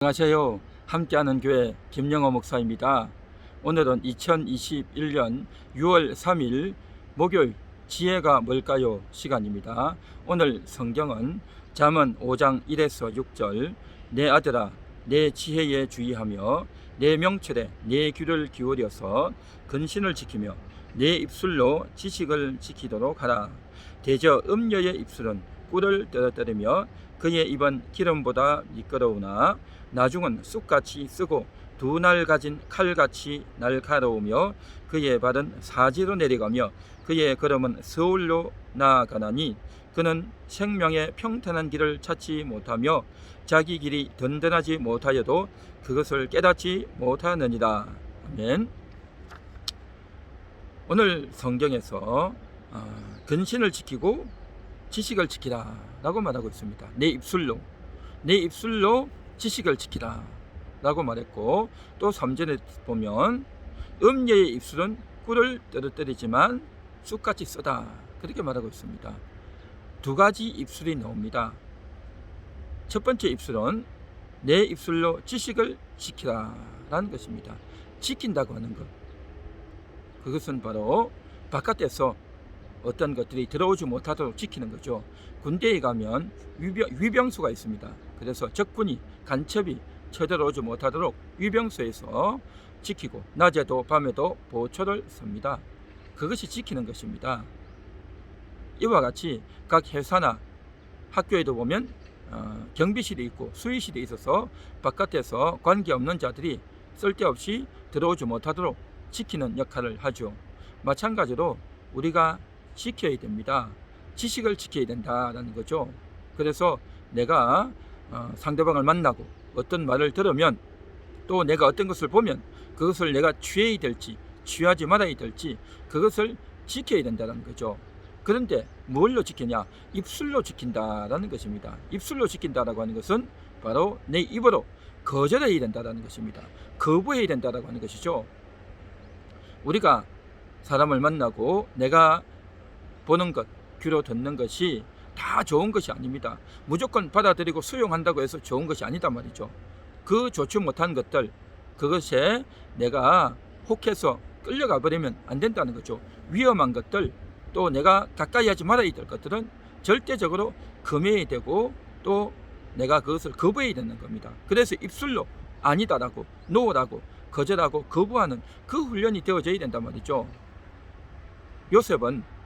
안녕하세요. 함께하는 교회 김영호 목사입니다. 오늘은 2021년 6월 3일 목요일 지혜가 뭘까요? 시간입니다. 오늘 성경은 잠언 5장 1에서 6절 내 아들아 내 지혜에 주의하며 내 명철에 내 귀를 기울여서 근신을 지키며 내 입술로 지식을 지키도록 하라. 대저 음녀의 입술은 꿀을 떨어뜨리며 그의 입은 기름보다 미끄러우나 나중은 쑥같이 쓰고 두 날 가진 칼같이 날카로우며 그의 발은 사지로 내려가며 그의 걸음은 서울로 나아가나니 그는 생명의 평탄한 길을 찾지 못하며 자기 길이 든든하지 못하여도 그것을 깨닫지 못하느니라. 아멘. 오늘 성경에서 근신을 지키고 지식을 지키라 라고 말하고 있습니다. 내 입술로 지식을 지키라 라고 말했고, 또 3절에 보면 음녀의 입술은 꿀을 떨어뜨리지만 쑥같이 쓰다 그렇게 말하고 있습니다. 두 가지 입술이 나옵니다. 첫 번째 입술은 내 입술로 지식을 지키라 라는 것입니다. 지킨다고 하는 것, 그것은 바로 바깥에서 어떤 것들이 들어오지 못하도록 지키는 거죠. 군대에 가면 위병수가 있습니다. 그래서 적군이 간첩이 쳐들어오지 못하도록 위병소에서 지키고 낮에도 밤에도 보초를 섭니다. 그것이 지키는 것입니다. 이와 같이 각 회사나 학교에도 보면 경비실이 있고 수의실이 있어서 바깥에서 관계없는 자들이 쓸데없이 들어오지 못하도록 지키는 역할을 하죠. 마찬가지로 우리가 지켜야 됩니다. 지식을 지켜야 된다는 거죠. 그래서 내가 상대방을 만나고 어떤 말을 들으면, 또 내가 어떤 것을 보면 그것을 내가 취해야 될지 취하지 말아야 될지 그것을 지켜야 된다는 거죠. 그런데 뭘로 지키냐? 입술로 지킨다라는 것입니다. 입술로 지킨다라고 하는 것은 바로 내 입으로 거절해야 된다는 것입니다. 거부해야 된다라고 하는 것이죠. 우리가 사람을 만나고 내가 보는 것, 귀로 듣는 것이 다 좋은 것이 아닙니다. 무조건 받아들이고 수용한다고 해서 좋은 것이 아니다 말이죠. 그 좋지 못한 것들, 그것에 내가 혹해서 끌려가 버리면 안 된다는 거죠. 위험한 것들, 또 내가 가까이 하지 말아야 될 것들은 절대적으로 금해야 되고, 또 내가 그것을 거부해야 되는 겁니다. 그래서 입술로 아니다라고, 노라고, 거절하고 거부하는 그 훈련이 되어져야 된단 말이죠. 요셉은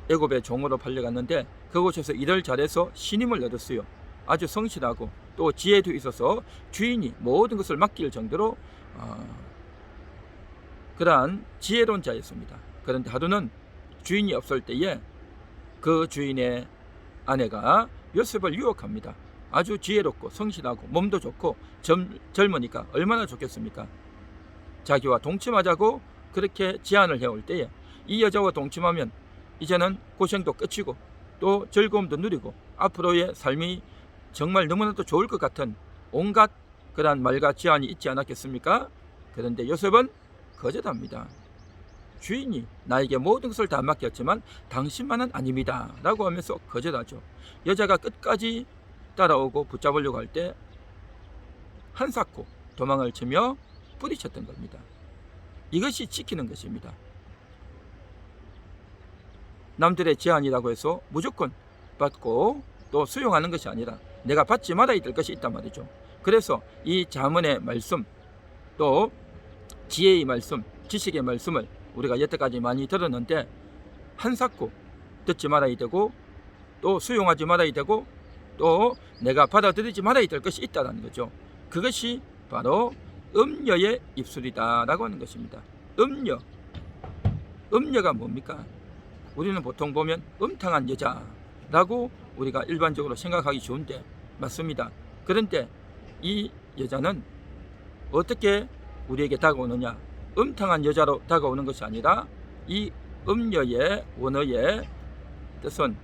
애굽의 종으로 팔려갔는데 그곳에서 일을 잘해서 신임을 얻었어요. 아주 성실하고 또 지혜도 있어서 주인이 모든 것을 맡길 정도로 그러한 지혜로운 자였습니다. 그런데 하루는 주인이 없을 때에 그 주인의 아내가 요셉을 유혹합니다. 아주 지혜롭고 성실하고 몸도 좋고 젊으니까 얼마나 좋겠습니까? 자기와 동침하자고 그렇게 제안을 해올 때에 이 여자와 동침하면 이제는 고생도 끝이고 또 즐거움도 누리고 앞으로의 삶이 정말 너무나도 좋을 것 같은 온갖 그러한 말과 제안이 있지 않았겠습니까? 그런데 요셉은 거절합니다. 주인이 나에게 모든 것을 다 맡겼지만 당신만은 아닙니다 라고 하면서 거절하죠. 여자가 끝까지 따라오고 붙잡으려고 할 때 한사코 도망을 치며 뿌리쳤던 겁니다. 이것이 지키는 것입니다. 남들의 제안이라고 해서 무조건 받고 또 수용하는 것이 아니라 내가 받지 말아야 될 것이 있단 말이죠. 그래서 이 잠언의 말씀, 또 지혜의 말씀, 지식의 말씀을 우리가 여태까지 많이 들었는데 한사코 듣지 말아야 되고 또 수용하지 말아야 되고 또 내가 받아들이지 말아야 될 것이 있다는 거죠. 그것이 바로 음녀의 입술이다 라고 하는 것입니다. 음녀가 뭡니까? 우리는 보통 보면 음탕한 여자라고 우리가 일반적으로 생각하기 좋은데 맞습니다. 그런데 이 여자는 어떻게 우리에게 다가오느냐? 음탕한 여자로 다가오는 것이 아니라 이 음녀의 원어의 뜻은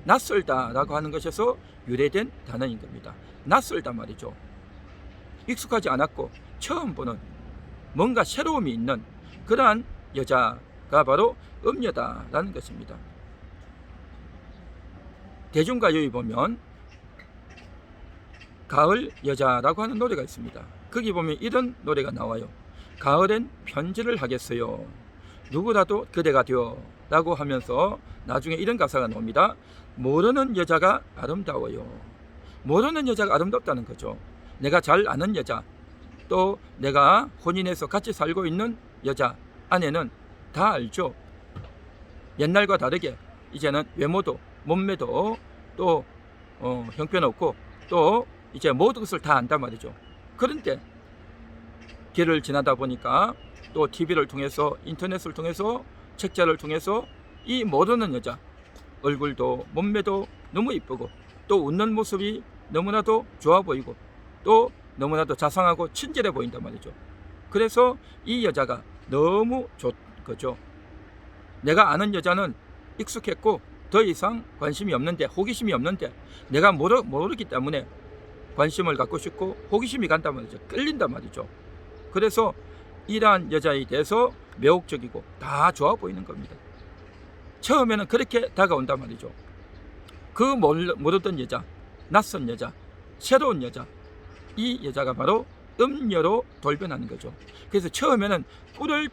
낯설다 라고 하는 것에서 유래된 단어인 겁니다. 낯설다 말이죠. 익숙하지 않았고 처음 보는 뭔가 새로움이 있는 그러한 여자가 바로 음녀다라는 것입니다. 대중가요에 보면 가을 여자라고 하는 노래가 있습니다. 거기 보면 이런 노래가 나와요. 가을엔 편지를 하겠어요. 누구라도 그대가 되어 라고 하면서 나중에 이런 가사가 나옵니다. 모르는 여자가 아름다워요. 모르는 여자가 아름답다는 거죠. 내가 잘 아는 여자, 또 내가 혼인해서 같이 살고 있는 여자, 아내는 다 알죠. 옛날과 다르게 이제는 외모도 몸매도 또 형편없고 또 이제 모든 것을 다 안단 말이죠. 그런데 길을 지나다 보니까 또 TV를 통해서 인터넷을 통해서 책자를 통해서 이 모르는 여자 얼굴도 몸매도 너무 이쁘고 또 웃는 모습이 너무나도 좋아 보이고 또 너무나도 자상하고 친절해 보인단 말이죠. 그래서 이 여자가 너무 좋은 거죠. 내가 아는 여자는 익숙했고 더 이상 관심이 없는데, 호기심이 없는데, 내가 모르기 때문에 관심을 갖고 싶고 호기심이 간단 말이죠. 끌린단 말이죠. 그래서 이러한 여자에 대해서 매혹적이고 다 좋아 보이는 겁니다. 처음에는 그렇게 다가온단 말이죠. 그 모르던 여자, 낯선 여자, 새로운 여자, 이 여자가 바로 음녀로 돌변하는 거죠. 그래서 처음에는 꿀을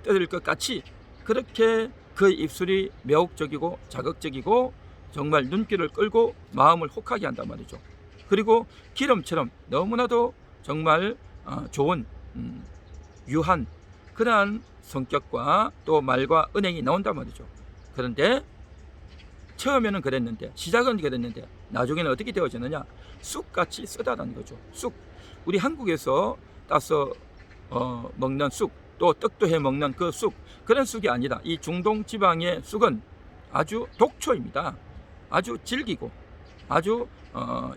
떨을 것 같이 그렇게 그 입술이 매혹적이고 자극적이고 정말 눈길을 끌고 마음을 혹하게 한단 말이죠. 그리고 기름처럼 너무나도 정말 좋은 유한 그러한 성격과 또 말과 은행이 나온단 말이죠. 그런데 처음에는 그랬는데, 시작은 그랬는데 나중에는 어떻게 되어지느냐, 쑥같이 쓰다라는 거죠. 쑥, 우리 한국에서 따서 먹는 쑥, 또 떡도 해 먹는 그 쑥, 그런 쑥이 아니라 이 중동 지방의 쑥은 아주 독초입니다. 아주 질기고 아주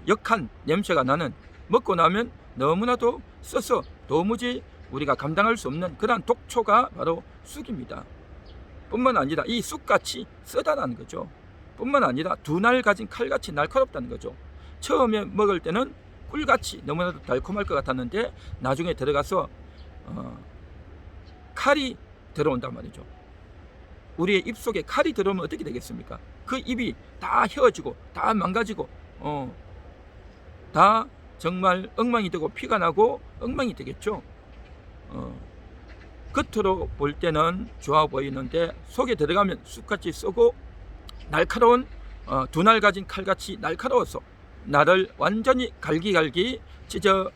역한 냄새가 나는, 먹고 나면 너무나도 써서 도무지 우리가 감당할 수 없는 그러한 독초가 바로 쑥입니다. 뿐만 아니라 이 쑥같이 쓰다라는 거죠. 뿐만 아니라 두 날 가진 칼같이 날카롭다는 거죠. 처음에 먹을 때는 꿀같이 너무나도 달콤할 것 같았는데 나중에 들어가서 칼이 들어온단 말이죠. 우리의 입속에 칼이 들어오면 어떻게 되겠습니까? 그 입이 다 헤어지고 다 망가지고 다 정말 엉망이 되고 피가 나고 엉망이 되겠죠. 겉으로 볼 때는 좋아 보이는데 속에 들어가면 쑥같이 쏘고 날카로운 두 날 가진 칼같이 날카로워서 나를 완전히 갈기갈기 찢어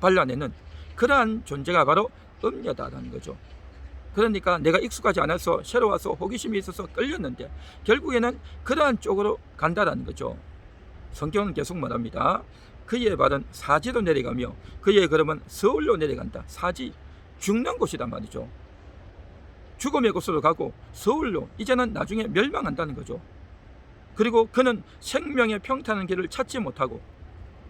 발라내는 그러한 존재가 바로 음녀다라는 거죠. 그러니까 내가 익숙하지 않아서 새로워서 호기심이 있어서 끌렸는데 결국에는 그러한 쪽으로 간다라는 거죠. 성경은 계속 말합니다. 그의 발은 사지로 내려가며 그의 걸음은 서울로 내려간다. 사지, 죽는 곳이란 말이죠. 죽음의 곳으로 가고 서울로, 이제는 나중에 멸망한다는 거죠. 그리고 그는 생명의 평탄한 길을 찾지 못하고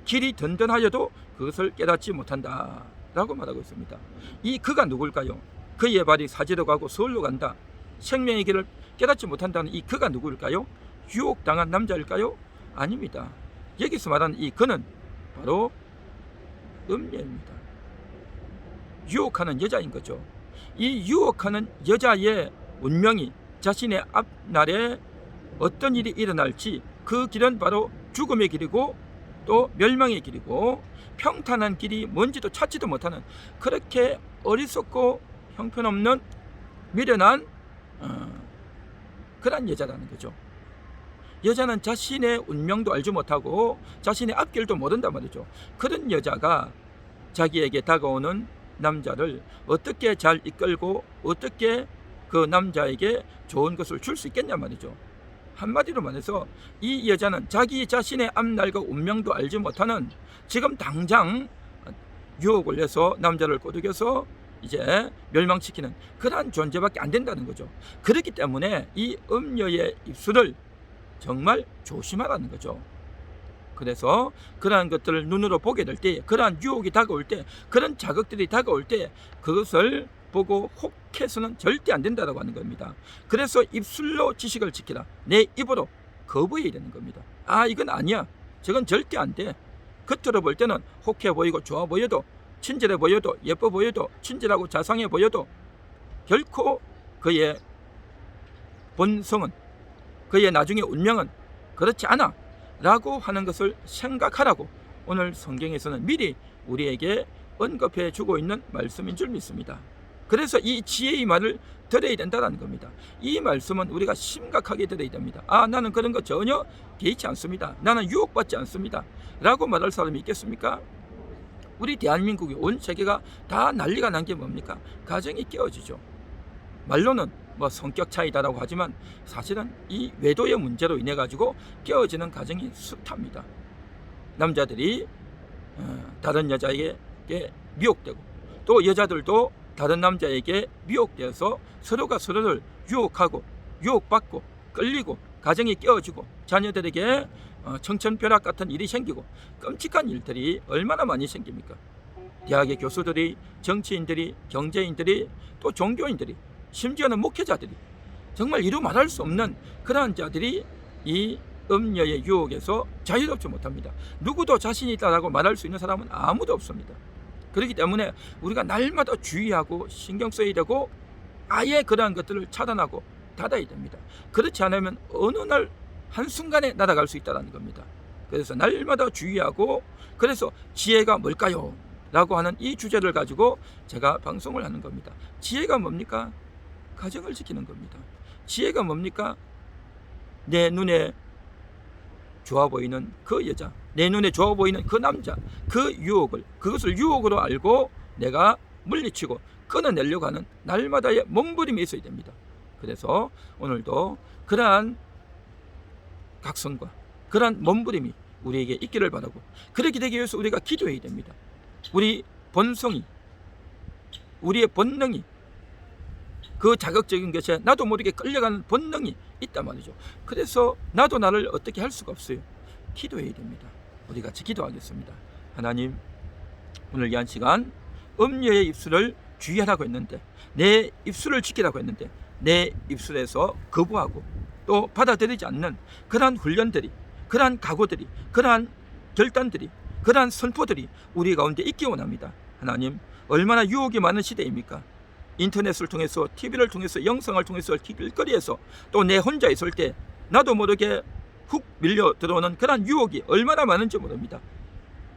길이 든든하여도 그것을 깨닫지 못한다 라고 말하고 있습니다. 이 그가 누굴까요? 그의 발이 사지로 가고 서울로 간다, 생명의 길을 깨닫지 못한다는 이 그가 누구일까요? 유혹당한 남자일까요? 아닙니다. 여기서 말하는 이 그는 바로 음녀입니다. 유혹하는 여자인 거죠. 이 유혹하는 여자의 운명이 자신의 앞날에 어떤 일이 일어날지, 그 길은 바로 죽음의 길이고 또 멸망의 길이고 평탄한 길이 뭔지도 찾지도 못하는 그렇게 어리석고 형편없는 미련한 그런 여자라는 거죠. 여자는 자신의 운명도 알지 못하고 자신의 앞길도 모른단 말이죠. 그런 여자가 자기에게 다가오는 남자를 어떻게 잘 이끌고 어떻게 그 남자에게 좋은 것을 줄 수 있겠냐 말이죠. 한마디로 말해서 이 여자는 자기 자신의 앞날과 운명도 알지 못하는, 지금 당장 유혹을 해서 남자를 꼬드겨서 이제 멸망시키는 그러한 존재밖에 안 된다는 거죠. 그렇기 때문에 이 음녀의 입술을 정말 조심하라는 거죠. 그래서 그러한 것들을 눈으로 보게 될 때, 그러한 유혹이 다가올 때, 그런 자극들이 다가올 때 그것을 보고 혹해서는 절대 안 된다라고 하는 겁니다. 그래서 입술로 지식을 지키라, 내 입으로 거부해야 되는 겁니다. 아, 이건 아니야, 저건 절대 안 돼. 겉으로 볼 때는 혹해 보이고 좋아 보여도, 친절해 보여도, 예뻐 보여도, 친절하고 자상해 보여도 결코 그의 본성은, 그의 나중의 운명은 그렇지 않아 라고 하는 것을 생각하라고 오늘 성경에서는 미리 우리에게 언급해 주고 있는 말씀인 줄 믿습니다. 그래서 이 지혜의 말을 들어야 된다는 겁니다. 이 말씀은 우리가 심각하게 들어야 됩니다. 나는 그런 거 전혀 개의치 않습니다. 나는 유혹받지 않습니다. 라고 말할 사람이 있겠습니까? 우리 대한민국이 온 세계가 다 난리가 난 게 뭡니까? 가정이 깨어지죠. 말로는 뭐 성격 차이다라고 하지만 사실은 이 외도의 문제로 인해 가지고 깨어지는 가정이 숱합니다. 남자들이 다른 여자에게 미혹되고, 또 여자들도 다른 남자에게 미혹되어서 서로가 서로를 유혹하고 유혹받고 끌리고 가정이 깨어지고 자녀들에게 청천벼락 같은 일이 생기고 끔찍한 일들이 얼마나 많이 생깁니까? 대학의 교수들이, 정치인들이, 경제인들이, 또 종교인들이, 심지어는 목회자들이, 정말 이루 말할 수 없는 그러한 자들이 이 음녀의 유혹에서 자유롭지 못합니다. 누구도 자신이 있다라고 말할 수 있는 사람은 아무도 없습니다. 그렇기 때문에 우리가 날마다 주의하고 신경 써야 되고, 아예 그러한 것들을 차단하고 닫아야 됩니다. 그렇지 않으면 어느 날 한순간에 날아갈 수 있다는 겁니다. 그래서 날마다 주의하고, 그래서 지혜가 뭘까요? 라고 하는 이 주제를 가지고 제가 방송을 하는 겁니다. 지혜가 뭡니까? 가정을 지키는 겁니다. 지혜가 뭡니까? 내 눈에 좋아 보이는 그 여자, 내 눈에 좋아 보이는 그 남자, 그것을 유혹으로 알고 내가 물리치고 끊어내려고 하는 날마다의 몸부림이 있어야 됩니다. 그래서 오늘도 그러한 각성과 그러한 몸부림이 우리에게 있기를 바라고, 그렇게 되기 위해서 우리가 기도해야 됩니다. 우리 본성이, 우리의 본능이, 그 자극적인 것에 나도 모르게 끌려가는 본능이 있단 말이죠. 그래서 나도 나를 어떻게 할 수가 없어요. 기도해야 됩니다. 우리 같이 기도하겠습니다. 하나님, 오늘 이 한 시간 음녀의 입술을 주의하라고 했는데, 내 입술을 지키라고 했는데, 내 입술에서 거부하고 또 받아들이지 않는 그러한 훈련들이, 그러한 각오들이, 그러한 결단들이, 그러한 선포들이 우리 가운데 있기 원합니다. 하나님, 얼마나 유혹이 많은 시대입니까? 인터넷을 통해서, TV를 통해서, 영상을 통해서, 길거리에서, 또 내 혼자 있을 때 나도 모르게 훅 밀려 들어오는 그런 유혹이 얼마나 많은지 모릅니다.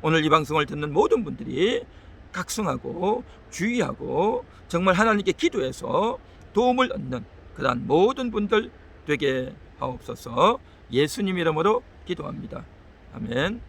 오늘 이 방송을 듣는 모든 분들이 각성하고 주의하고 정말 하나님께 기도해서 도움을 얻는 그러한 모든 분들 되게 하옵소서. 예수님 이름으로 기도합니다. 아멘.